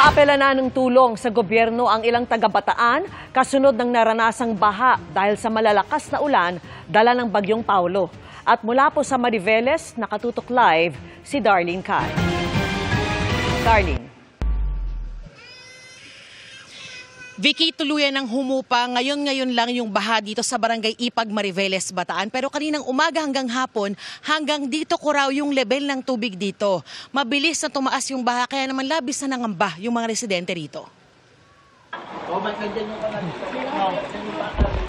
Nag-aapela na ng tulong sa gobyerno ang ilang taga-Bataan kasunod ng naranasang baha dahil sa malalakas na ulan dala ng bagyong Paulo. At mula po sa Mariveles, nakatutok live si Darlene Kai. Darlene. Vicky, tuluyan ng humupa. Ngayon lang yung baha dito sa Barangay Ipag, Mariveles, Bataan. Pero kaninang umaga hanggang hapon, hanggang dito ko raw yung level ng tubig dito. Mabilis na tumaas yung baha, kaya naman labis na nangamba yung mga residente rito.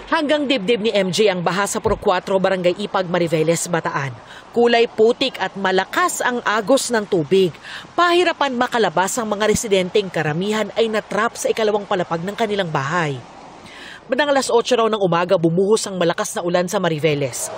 Hanggang dibdib ni MJ ang baha sa Puro 4, Barangay Ipag, Mariveles, Bataan. Kulay putik at malakas ang agos ng tubig. Pahirapan makalabas ang mga residenteng karamihan ay natrap sa ikalawang palapag ng kanilang bahay. Bandang alas 8 raw ng umaga bumuhos ang malakas na ulan sa Mariveles.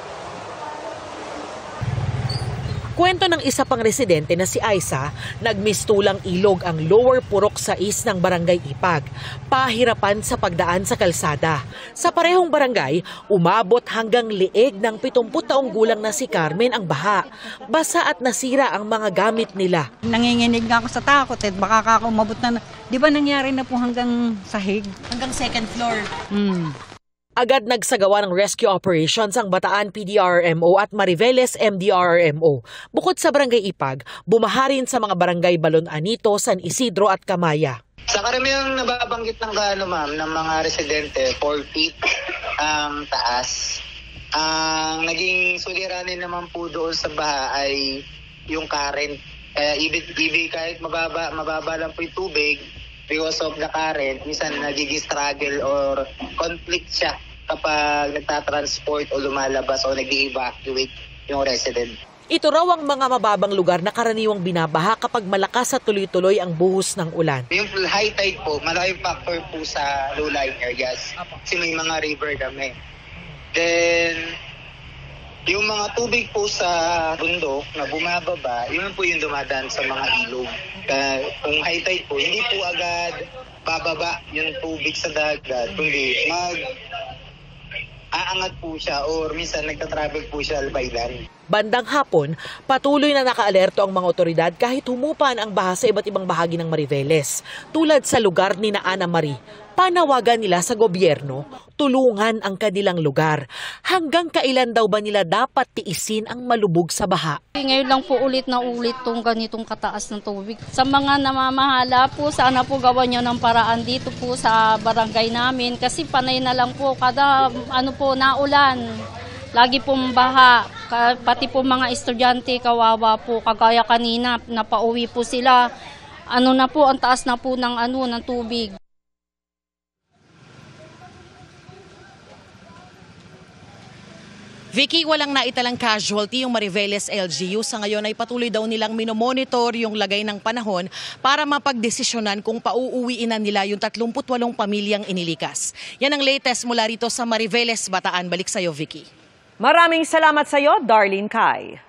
Kwento ng isa pang residente na si Aisa, nagmistulang ilog ang lower purok 6 ng Barangay Ipag. Pahirapan sa pagdaan sa kalsada. Sa parehong barangay, umabot hanggang liig ng 70 taong gulang na si Carmen ang baha. Basa at nasira ang mga gamit nila. Nanginginig nga ako sa takot baka ako umabot na. Di ba nangyari na po hanggang sahig? Hanggang second floor. Agad nagsagawa ng rescue operations ang Bataan PDRRMO at Mariveles MDRRMO. Bukod sa Barangay Ipag, bumaha rin sa mga barangay Balon Anito, San Isidro at Kamaya. Sa karamihang nababanggit ng ma'am, ng mga residente, 4 feet ang taas. Ang naging suliranin naman po doon sa baha ay yung current. Kaya ibig kahit mababa lang po yung tubig, because of the current, minsan nagiging struggle or conflict siya kapag nagtatransport o lumalabas o nag-evacuate yung resident. Ito raw ang mga mababang lugar na karaniwang binabaha kapag malakas at tuloy-tuloy ang buhos ng ulan. Yung high tide po, malaking factor po sa low-lying areas kasi may mga river kami. Then, yung mga tubig po sa bundok na bumababa, yun po yung dumadaan sa mga ilog. Kung high tide po, hindi po agad bababa yung tubig sa dagat, kundi aangat po siya or minsan nagtatravel po siya albaylan. Bandang hapon, patuloy na nakaalerto ang mga otoridad kahit humupan ang baha sa iba't ibang bahagi ng Mariveles. Tulad sa lugar ni Ana Marie, panawagan nila sa gobyerno, tulungan ang kanilang lugar. Hanggang kailan daw ba nila dapat tiisin ang malubog sa baha? Ngayon lang po ulit na ulit tong ganitong kataas ng tubig. Sa mga namamahala po, sana po gawan nyo ng paraan dito po sa barangay namin kasi panay na lang po kada naulan. Lagi pong baha, pati po mga estudyante kawawa po, kagaya kanina napauwi po sila. Na po, ang taas na po ng tubig. Vicky, walang naitalang casualty yung Mariveles LGU. Sa ngayon ay patuloy daw nilang minomonitor yung lagay ng panahon para mapagdesisyonan kung pauuwiin na nila yung 38 pamilyang inilikas. Yan ang latest mula rito sa Mariveles, Bataan. Balik sa'yo, Vicky. Maraming salamat sa iyo, Darlene Kai.